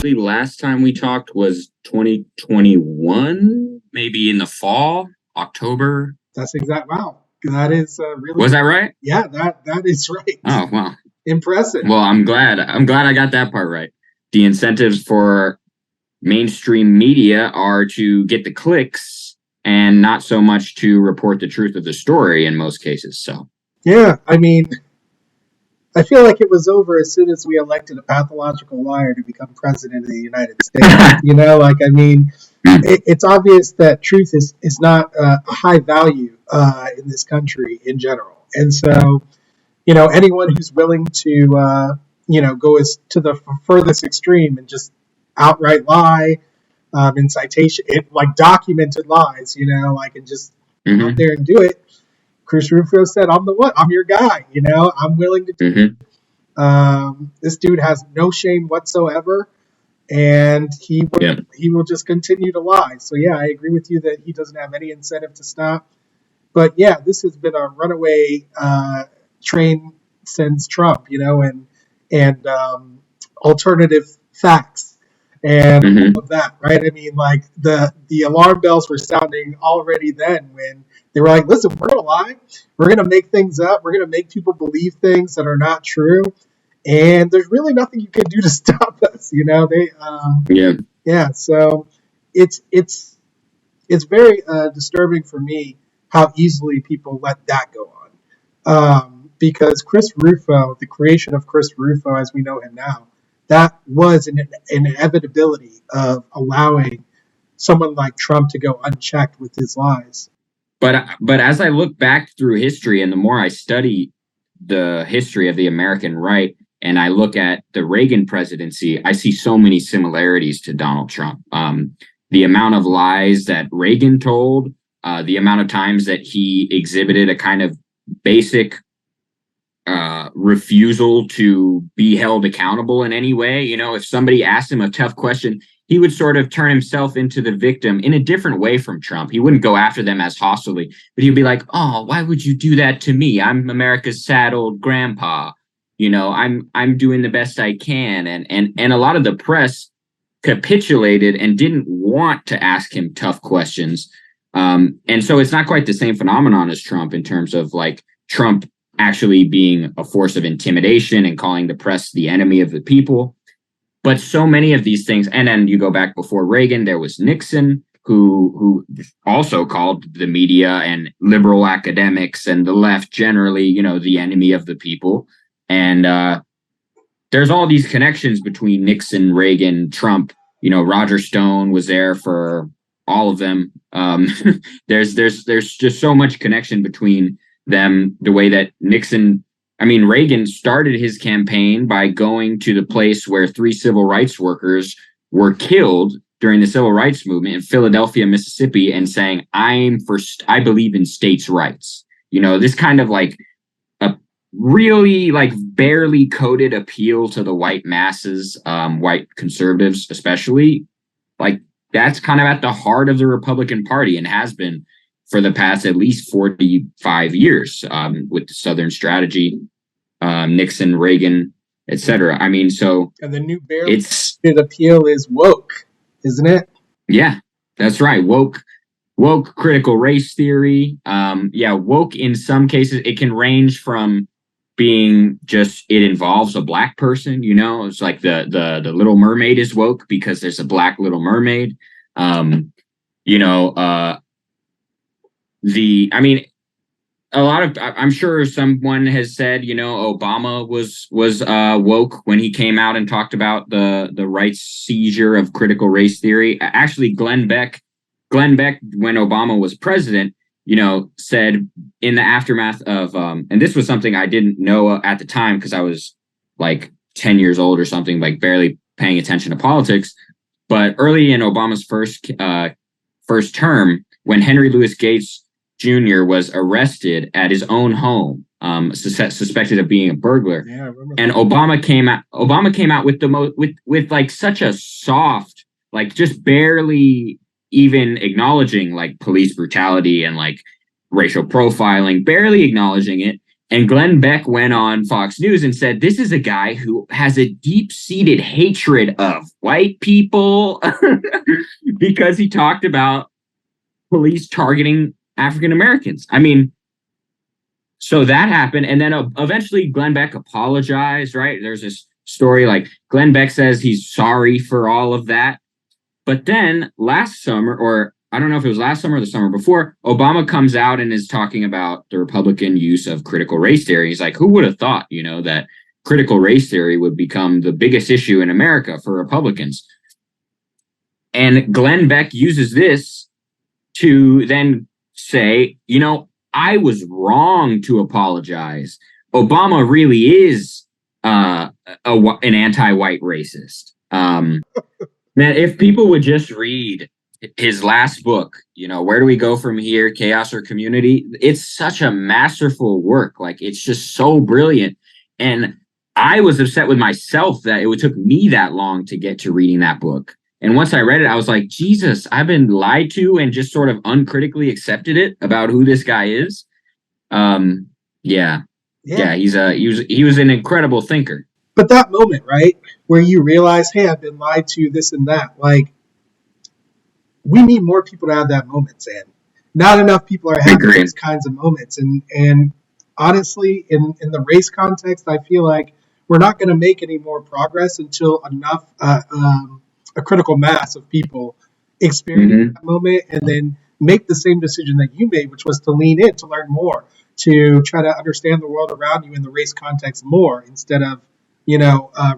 The last time we talked was 2021, maybe in the fall, October. That's exact. Wow, that is really. Was that right? Yeah, that is right. Oh, wow. Impressive. Well, I'm glad I got that part right. The incentives for mainstream media are to get the clicks and not so much to report the truth of the story in most cases. So yeah, I mean, I feel like it was over as soon as we elected a pathological liar to become president of the United States. I mean, it's obvious that truth is not a high value in this country in general. And so, anyone who's willing to, go to the furthest extreme and just outright lie, in citation, like documented lies, and just out there and do it. Chris Rufo said, "I'm the one. I'm your guy. I'm willing to do it." This dude has no shame whatsoever, and he will just continue to lie. So yeah, I agree with you that he doesn't have any incentive to stop. But yeah, this has been a runaway train since Trump, and alternative facts and all of that, right? I mean, like the alarm bells were sounding already then when they were like, listen, we're going to lie. We're going to make things up. We're going to make people believe things that are not true. And there's really nothing you can do to stop us. So it's very disturbing for me how easily people let that go on. Because Chris Rufo, the creation of Chris Rufo as we know him now, that was an inevitability of allowing someone like Trump to go unchecked with his lies. But as I look back through history, and the more I study the history of the American right, and I look at the Reagan presidency, I see so many similarities to Donald Trump. The amount of lies that Reagan told, the amount of times that he exhibited a kind of basic refusal to be held accountable in any way. If somebody asked him a tough question, he would sort of turn himself into the victim in a different way from Trump. He wouldn't go after them as hostily, but he'd be like, "Oh, why would you do that to me? I'm America's sad old grandpa. I'm doing the best I can." And a lot of the press capitulated and didn't want to ask him tough questions. And so it's not quite the same phenomenon as Trump in terms of like Trump actually being a force of intimidation and calling the press the enemy of the people. But so many of these things, and then you go back before Reagan, there was Nixon, who also called the media and liberal academics and the left generally, the enemy of the people. And there's all these connections between Nixon, Reagan, Trump. Roger Stone was there for all of them. There's just so much connection between them. The way that Reagan started his campaign by going to the place where 3 civil rights workers were killed during the civil rights movement in Philadelphia, Mississippi, and saying, I believe in states' rights. This kind of like a really like barely coded appeal to the white masses, white conservatives, especially. Like that's kind of at the heart of the Republican Party and has been for the past at least 45 years, with the Southern strategy, Nixon, Reagan, etc. And the new barely appeal is woke, isn't it? Yeah, that's right. Woke critical race theory. Woke in some cases, it can range from being just, it involves a black person, it's like the Little Mermaid is woke because there's a black Little Mermaid. I'm sure someone has said, Obama was woke when he came out and talked about the rights seizure of critical race theory. Actually, Glenn Beck, when Obama was president, said in the aftermath of, and this was something I didn't know at the time because I was like 10 years old or something, like barely paying attention to politics. But early in Obama's first term, when Henry Louis Gates Jr. was arrested at his own home, suspected of being a burglar. Yeah, I remember. And Obama came out with like such a soft, like just barely even acknowledging like police brutality and like racial profiling, barely acknowledging it. And Glenn Beck went on Fox News and said, this is a guy who has a deep-seated hatred of white people because he talked about police targeting African Americans. I mean, so that happened. And then eventually Glenn Beck apologized, right? There's this story like Glenn Beck says he's sorry for all of that. But then last summer, or I don't know if it was last summer or the summer before, Obama comes out and is talking about the Republican use of critical race theory. He's like, who would have thought, that critical race theory would become the biggest issue in America for Republicans? And Glenn Beck uses this to then say, I was wrong to apologize. Obama really is an anti-white racist. Man, if people would just read his last book, Where Do We Go From Here, Chaos or Community? It's such a masterful work. Like, it's just so brilliant. And I was upset with myself that it took me that long to get to reading that book. And once I read it, I was like, Jesus, I've been lied to and just sort of uncritically accepted it about who this guy is. Yeah, he was an incredible thinker. But that moment, right, where you realize, hey, I've been lied to, this and that, like, we need more people to have that moment, Sam. Not enough people are having these kinds of moments. And honestly, in the race context, I feel like we're not going to make any more progress until enough a critical mass of people experience that moment and then make the same decision that you made, which was to lean in, to learn more, to try to understand the world around you in the race context more instead of,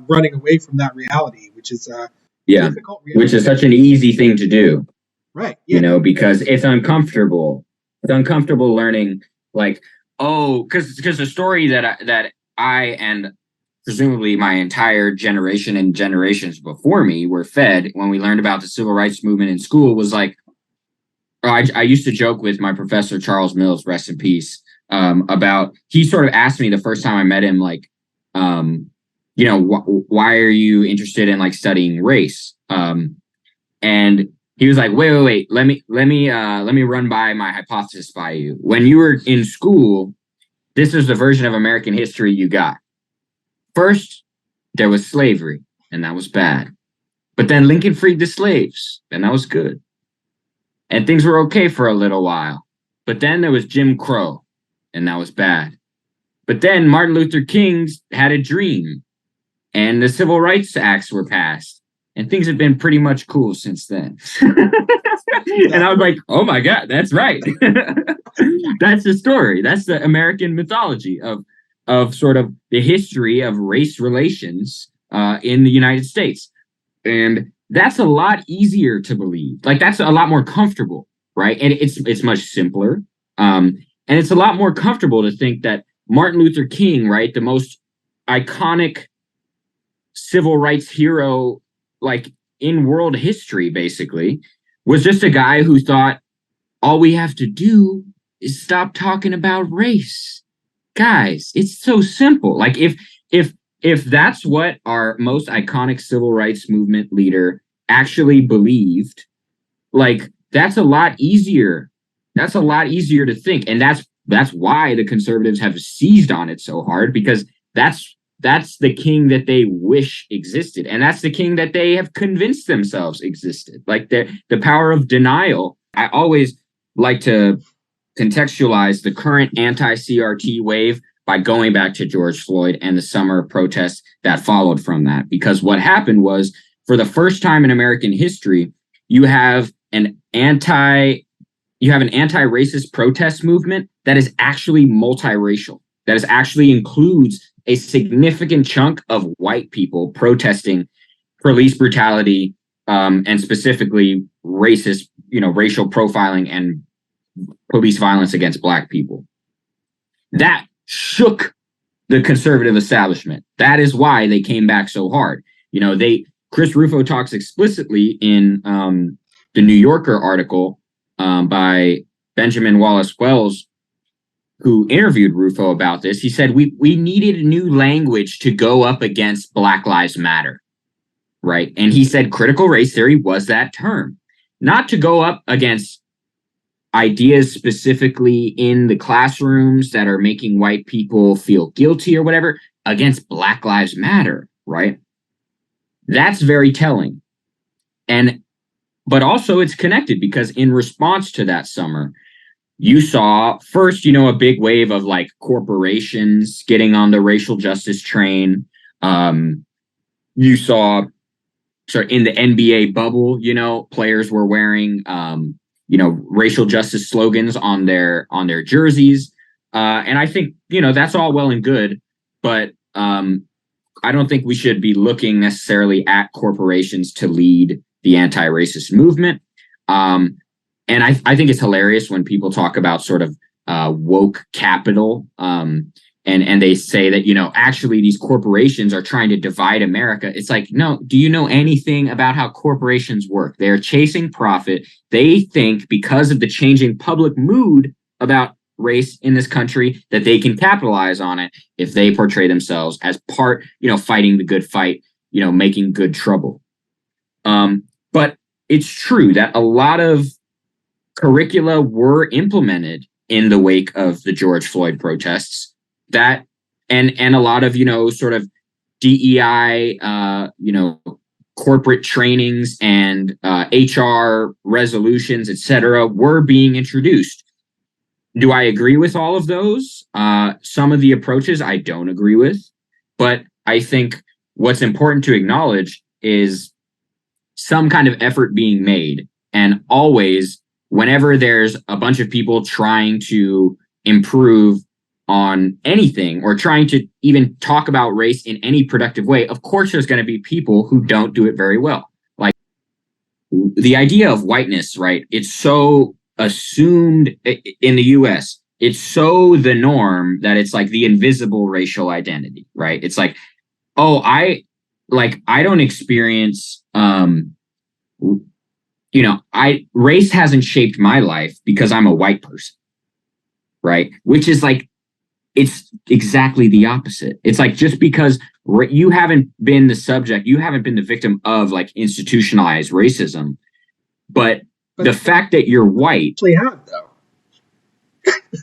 running away from that reality, which is difficult reality. Which is such an easy thing to do. Right. Yeah. Because it's uncomfortable. It's uncomfortable learning, like, because the story that I and presumably my entire generation and generations before me were fed when we learned about the civil rights movement in school was like, I used to joke with my professor, Charles Mills, rest in peace, about, he sort of asked me the first time I met him, like, why are you interested in like studying race? And he was like, wait, let me run by my hypothesis by you. When you were in school, this is the version of American history you got. First, there was slavery, and that was bad. But then Lincoln freed the slaves, and that was good. And things were okay for a little while. But then there was Jim Crow, and that was bad. But then Martin Luther King had a dream, and the Civil Rights Acts were passed. And things have been pretty much cool since then. And I was like, oh my God, that's right. That's the story. That's the American mythology of sort of the history of race relations in the United States. And that's a lot easier to believe. Like, that's a lot more comfortable, right? And it's much simpler. And it's a lot more comfortable to think that Martin Luther King, right, the most iconic civil rights hero, like, in world history, basically, was just a guy who thought all we have to do is stop talking about race. Guys, it's so simple. Like, if that's what our most iconic civil rights movement leader actually believed, like, that's a lot easier. That's a lot easier to think. And that's why the conservatives have seized on it so hard, because that's the king that they wish existed. And that's the king that they have convinced themselves existed. Like, the power of denial. I always like to contextualize the current anti-CRT wave by going back to George Floyd and the summer of protests that followed from that. Because what happened was, for the first time in American history, you have an anti-racist protest movement that is actually multiracial, that is actually includes a significant chunk of white people protesting police brutality, and specifically racist, racial profiling and police violence against Black people. That shook the conservative establishment. That is why they came back so hard. Chris Rufo talks explicitly in the New Yorker article by Benjamin Wallace Wells, who interviewed Rufo about this. He said, we needed a new language to go up against Black Lives Matter, right? And he said critical race theory was that term, not to go up against ideas specifically in the classrooms that are making white people feel guilty or whatever against Black Lives Matter, right? That's very telling. And but also it's connected because in response to that summer, you saw first, a big wave of like corporations getting on the racial justice train. You saw, sorry, in the NBA bubble, players were wearing, racial justice slogans on their jerseys. And I think, that's all well and good, but I don't think we should be looking necessarily at corporations to lead the anti-racist movement. And I think it's hilarious when people talk about sort of woke capital, and they say that, actually these corporations are trying to divide America. It's like, no, do you know anything about how corporations work? They're chasing profit. They think because of the changing public mood about race in this country that they can capitalize on it if they portray themselves as part, fighting the good fight, making good trouble. But it's true that a lot of curricula were implemented in the wake of the George Floyd protests that and a lot of sort of DEI corporate trainings and HR resolutions, etc., were being introduced. Do I agree with all of those? Some of the approaches I don't agree with, but I think what's important to acknowledge is some kind of effort being made, and always whenever there's a bunch of people trying to improve on anything or trying to even talk about race in any productive way, of course, there's going to be people who don't do it very well. Like the idea of whiteness, right? It's so assumed in the US. It's so the norm that it's like the invisible racial identity, right? It's like, oh, I don't experience, race hasn't shaped my life because I'm a white person, right? Which is like, it's exactly the opposite. It's like, just because you haven't been the subject, you haven't been the victim of like institutionalized racism, but the fact that you're white, actually have though,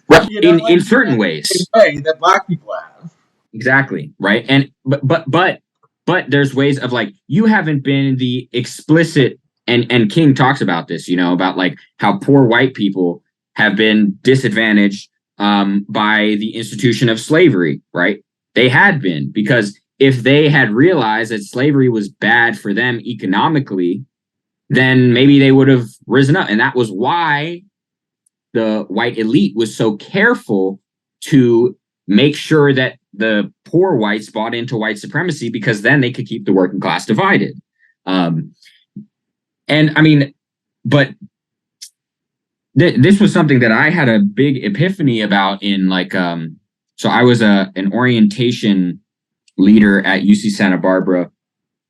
right, in certain ways, way that Black people have. Exactly, right. And but there's ways of like, you haven't been the explicit, and King talks about this, about like how poor white people have been disadvantaged by the institution of slavery, right? They had been, because if they had realized that slavery was bad for them economically, then maybe they would have risen up. And that was why the white elite was so careful to make sure that the poor whites bought into white supremacy, because then they could keep the working class divided. And I mean, but this was something that I had a big epiphany about in like, so I was an orientation leader at UC Santa Barbara,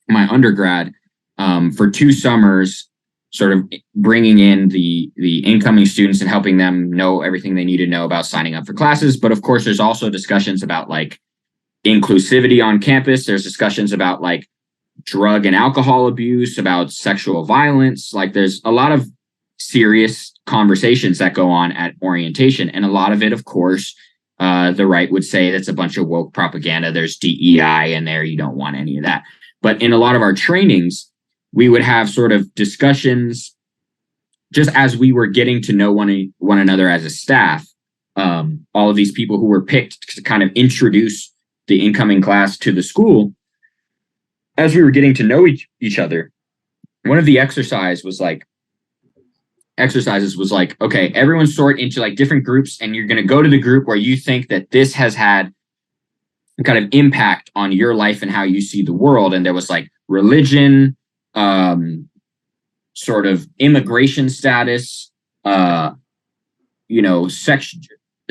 my undergrad, for 2 summers, sort of bringing in the incoming students and helping them know everything they need to know about signing up for classes. But of course, there's also discussions about like inclusivity on campus. There's discussions about like drug and alcohol abuse, about sexual violence. Like there's a lot of serious conversations that go on at orientation. And a lot of it, of course, the right would say that's a bunch of woke propaganda. There's DEI in there. You don't want any of that. But in a lot of our trainings, we would have sort of discussions just as we were getting to know one another as a staff. All of these people who were picked to kind of introduce the incoming class to the school, as we were getting to know each other, one of the exercises was like, okay, everyone sort into like different groups, and you're going to go to the group where you think that this has had kind of impact on your life and how you see the world. And there was like religion, sort of immigration status,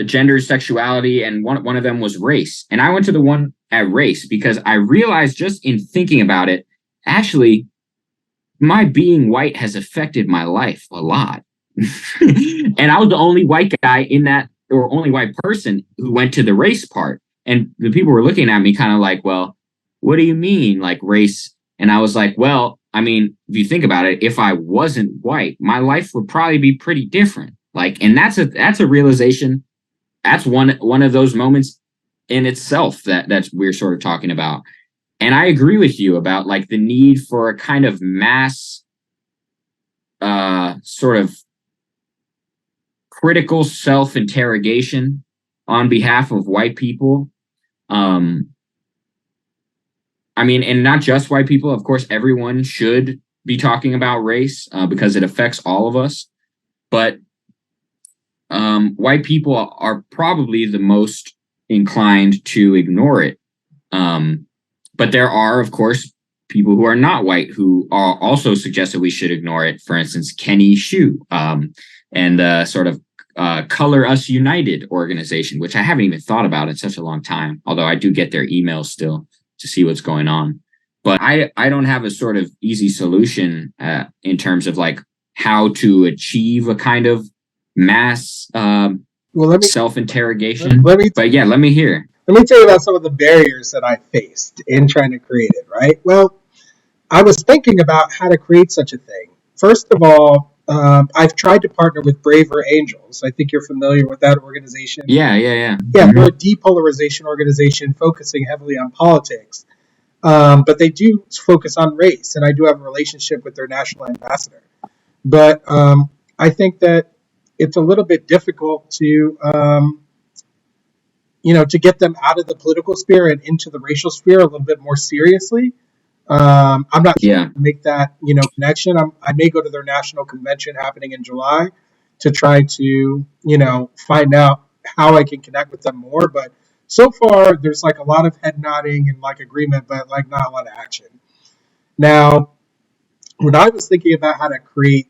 gender, sexuality, and one of them was race. And I went to the one at race because I realized, just in thinking about it, actually, my being white has affected my life a lot. And I was the only white guy in that, or only white person who went to the race part. And the people were looking at me kind of like, well, what do you mean, like race? And I was like, well, I mean, if you think about it, if I wasn't white, my life would probably be pretty different. Like, and that's a realization. That's one of those moments in itself that's we're sort of talking about. And I agree with you about like the need for a kind of mass sort of critical self-interrogation on behalf of white people. I mean, and not just white people. Of course, everyone should be talking about race because it affects all of us. But white people are probably the most inclined to ignore it. But there are, of course, people who are not white who are also suggest that we should ignore it. For instance, Kenny Xu and the sort of Color Us United organization, which I haven't even thought about in such a long time, although I do get their emails still to see what's going on. But I don't have a sort of easy solution in terms of like how to achieve a kind of mass self-interrogation. But yeah, let me hear. Let me tell you about some of the barriers that I faced in trying to create it, right? Well, I was thinking about how to create such a thing. First of all, I've tried to partner with Braver Angels. I think you're familiar with that organization. Yeah. Yeah, they're a depolarization organization focusing heavily on politics. But they do focus on race, and I do have a relationship with their national ambassador. But I think that it's a little bit difficult to, to get them out of the political sphere and into the racial sphere a little bit more seriously. I'm not sure to make that, connection. I may go to their national convention happening in July to try to, find out how I can connect with them more. But so far, there's like a lot of head nodding and like agreement, but like not a lot of action. Now, when I was thinking about how to create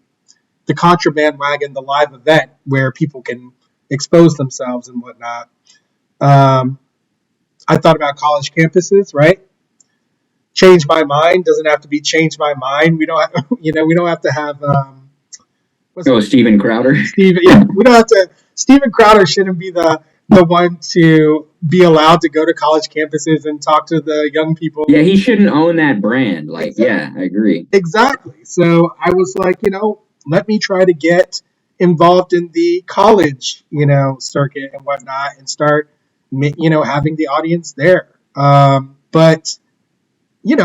the Contraband Wagon, the live event where people can expose themselves and whatnot, I thought about college campuses, right? Change my mind doesn't have to be change my mind. We don't have, we don't have to have. Steven Crowder. We don't have to. Steven Crowder shouldn't be the one to be allowed to go to college campuses and talk to the young people. Yeah, he shouldn't own that brand. Like, exactly. Yeah, I agree. Exactly. So I was like, let me try to get involved in the college, circuit and whatnot, and start, having the audience there. But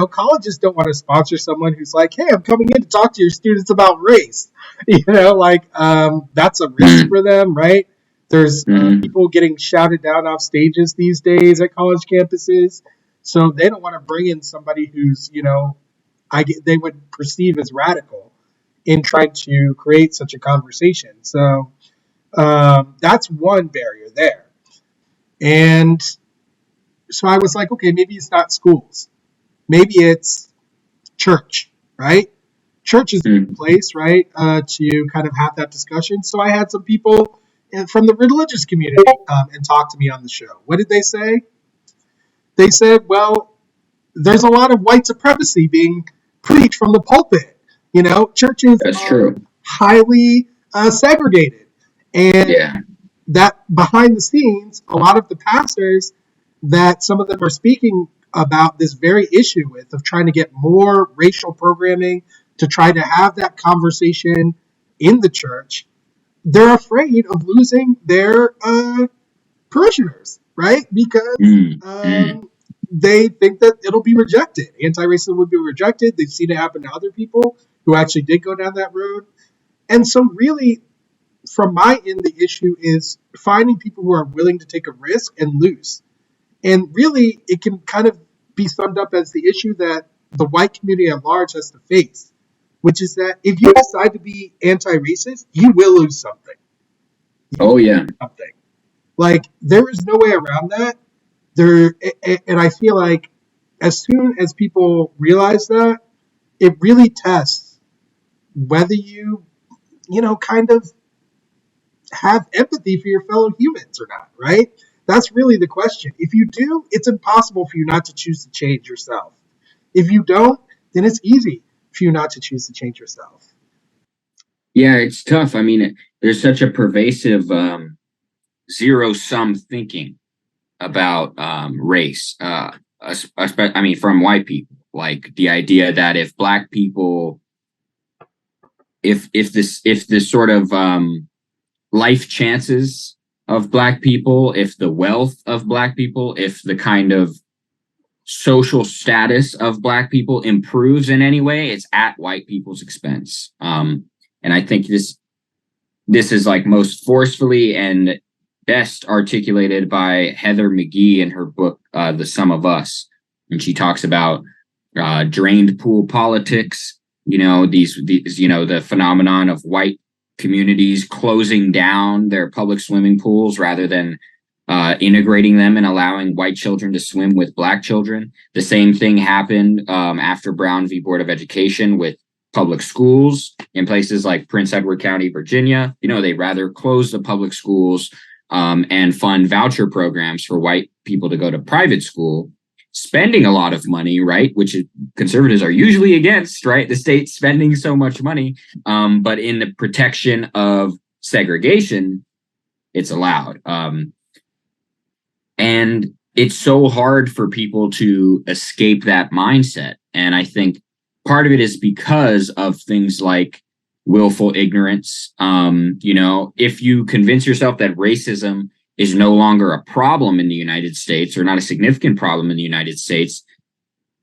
colleges don't want to sponsor someone who's like, hey, I'm coming in to talk to your students about race. That's a risk for them, right? There's people getting shouted down off stages these days at college campuses. So they don't want to bring in somebody who's, they would perceive as radical in trying to create such a conversation. So that's one barrier there. And so I was like, okay, maybe it's not schools. Maybe it's church, right? Church is a good place, right, to kind of have that discussion. So I had some people from the religious community and talk to me on the show. What did they say? They said, well, there's a lot of white supremacy being preached from the pulpit. Churches are highly segregated. And that behind the scenes, a lot of the pastors that some of them are speaking about this very issue with of trying to get more racial programming to try to have that conversation in the church, they're afraid of losing their parishioners, right? Because they think that it'll be rejected. Anti-racism would be rejected. They've seen it happen to other people who actually did go down that road. And so really, from my end, the issue is finding people who are willing to take a risk and lose. And really, it can kind of be summed up as the issue that the white community at large has to face, which is that if you decide to be anti-racist, you will lose something. Something. Like, there is no way around that. And I feel like as soon as people realize that, it really tests whether you, kind of have empathy for your fellow humans or not, right? That's really the question. If you do, it's impossible for you not to choose to change yourself. If you don't, then it's easy for you not to choose to change yourself. Yeah, it's tough. I mean, there's such a pervasive zero-sum thinking about race, from white people. Like the idea that if black people, if this sort of life chances of Black people, if the wealth of Black people, if the kind of social status of Black people improves in any way, it's at white people's expense. And I think this is like most forcefully and best articulated by Heather McGhee in her book, The Sum of Us. And she talks about drained pool politics, these, the phenomenon of white communities closing down their public swimming pools rather than integrating them and allowing white children to swim with Black children. The same thing happened after Brown v. Board of Education with public schools in places like Prince Edward County, Virginia. They rather close the public schools and fund voucher programs for white people to go to private school, spending a lot of money, right? Which conservatives are usually against, right? The state spending so much money, but in the protection of segregation, it's allowed. And it's so hard for people to escape that mindset. And I think part of it is because of things like willful ignorance. If you convince yourself that racism is no longer a problem in the United States, or not a significant problem in the United States,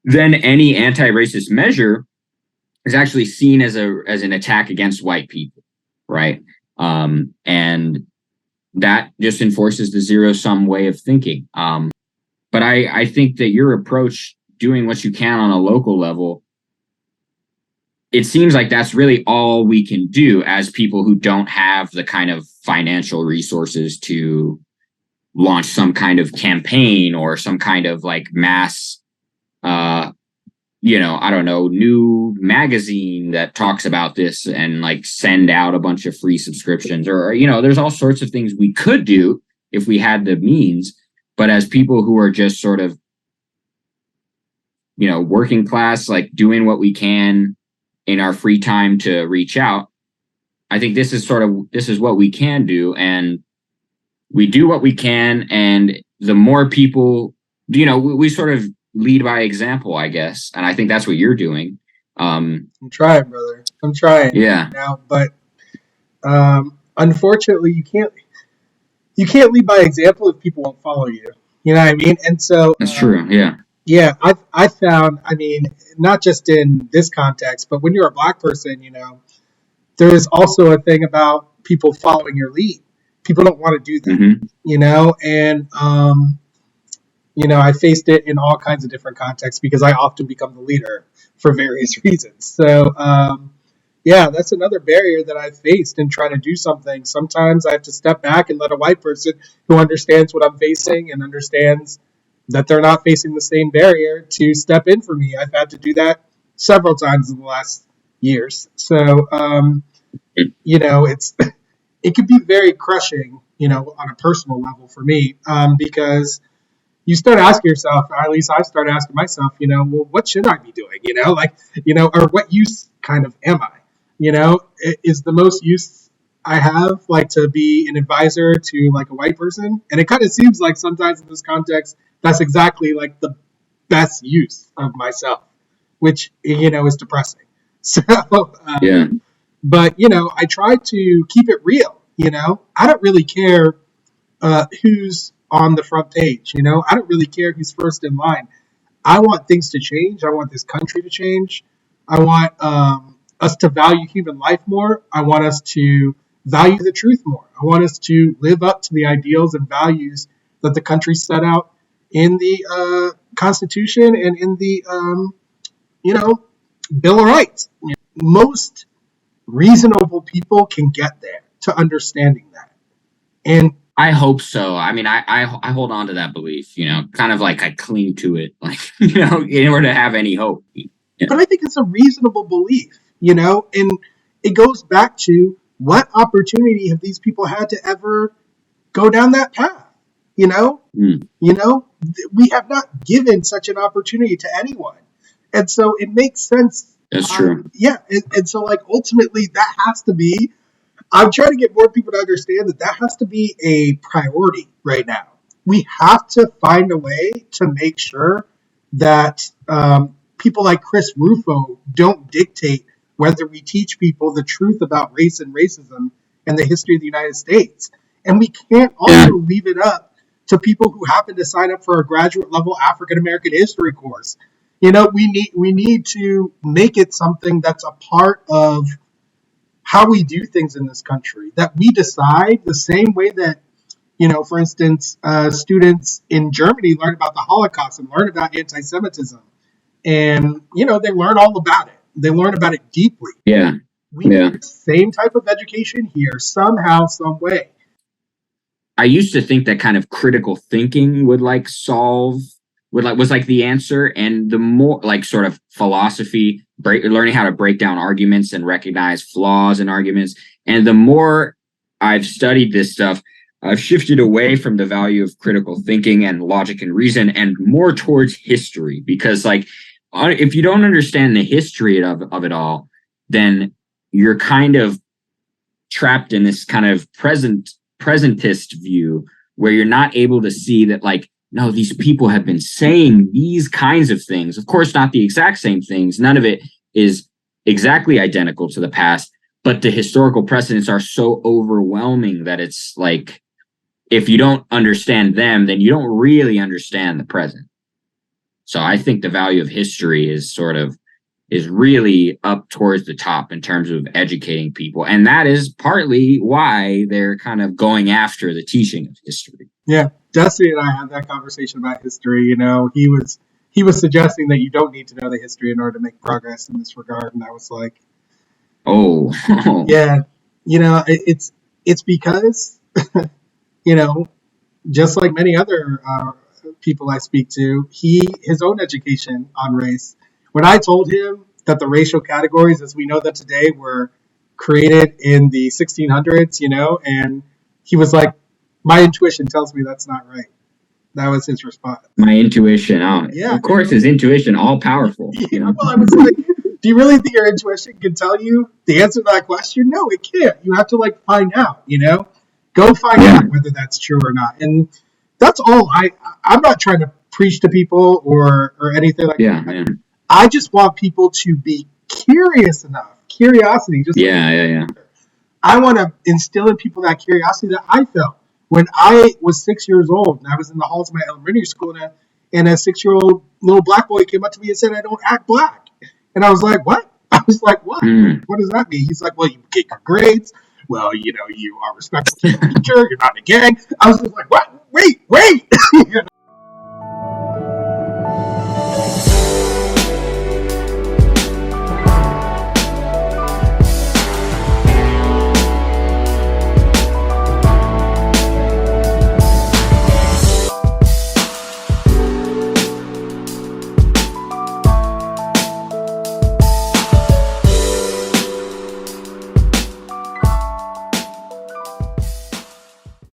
then any anti-racist measure is actually seen as an attack against white people, right? And that just enforces the zero-sum way of thinking. But I think that your approach, doing what you can on a local level, it seems like that's really all we can do as people who don't have the kind of financial resources to launch some kind of campaign or some kind of like mass, I don't know, new magazine that talks about this and like send out a bunch of free subscriptions, or, there's all sorts of things we could do if we had the means. But as people who are just sort of, working class, like doing what we can in our free time to reach out, I think this is what we can do. And we do what we can. And the more people, we sort of lead by example, I guess. And I think that's what you're doing. I'm trying, brother. I'm trying. Yeah. Now, but unfortunately, you can't lead by example if people won't follow you. You know what I mean? And so that's true. Yeah. Yeah, I found, not just in this context, but when you're a Black person, there is also a thing about people following your lead. People don't want to do that, and, I faced it in all kinds of different contexts because I often become the leader for various reasons. So, that's another barrier that I've faced in trying to do something. Sometimes I have to step back and let a white person who understands what I'm facing and understands that they're not facing the same barrier to step in for me. I've had to do that several times in the last years. So, it could be very crushing, on a personal level for me, because you start asking yourself, or at least I start asking myself, well, what should I be doing? Or what use kind of am I? Is the most use I have like to be an advisor to like a white person? And it kind of seems like sometimes in this context, that's exactly like the best use of myself, which, is depressing. So, Yeah. But, I try to keep it real. I don't really care who's on the front page. I don't really care who's first in line. I want things to change. I want this country to change. I want us to value human life more. I want us to value the truth more. I want us to live up to the ideals and values that the country set out in the Constitution and in the, Bill of Rights. Most reasonable people can get there to understanding that. And I hope so. I hold on to that belief, kind of like I cling to it, like, in order to have any hope. Yeah. But I think it's a reasonable belief, and it goes back to what opportunity have these people had to ever go down that path? We have not given such an opportunity to anyone. And so it makes sense. That's true. Yeah. And so like ultimately that has to be, I'm trying to get more people to understand that has to be a priority right now. We have to find a way to make sure that people like Chris Rufo don't dictate whether we teach people the truth about race and racism and the history of the United States. And we can't also leave it up to people who happen to sign up for a graduate level African American history course. You know, we need to make it something that's a part of how we do things in this country, that we decide the same way that, you know, for instance, students in Germany learn about the Holocaust and learn about anti-Semitism. And, you know, they learn all about it. They learn about it deeply. Yeah. We need the same type of education here, somehow, some way. I used to think that kind of critical thinking would like solve, was like the answer. And the more like sort of philosophy, learning how to break down arguments and recognize flaws in arguments. And the more I've studied this stuff, I've shifted away from the value of critical thinking and logic and reason and more towards history, because like if you don't understand the history of it all, then you're kind of trapped in this kind of presentist view where you're not able to see that, like, no, these people have been saying these kinds of things. Of course, not the exact same things. None of it is exactly identical to the past, but the historical precedents are so overwhelming that it's like, if you don't understand them, then you don't really understand the present. So I think the value of history is really up towards the top in terms of educating people. And that is partly why they're kind of going after the teaching of history. Yeah, Dusty and I had that conversation about history. You know, he was suggesting that you don't need to know the history in order to make progress in this regard. And I was like, oh, yeah, you know, it's because, you know, just like many other people I speak to, his own education on race. When I told him that the racial categories as we know them today were created in the 1600s, you know, and he was like, my intuition tells me that's not right. That was his response. My intuition. Oh, yeah. Of course, his intuition, all powerful. You know? Well, I was like, do you really think your intuition can tell you the answer to that question? No, it can't. You have to like find out, you know, go find out whether that's true or not. And that's all. I'm not trying to preach to people or anything like that. Yeah. I just want people to be curious enough. Curiosity. Just I want to instill in people that curiosity that I felt when I was 6 years old and I was in the halls of my elementary school, and a 6-year-old little black boy came up to me and said, "I don't act black." And I was like, "What?" I was like, "What? What does that mean?" He's like, "Well, you get good grades. Well, you know, you are respectful to your teacher. You're not in a gang." I was just like, "What? Wait."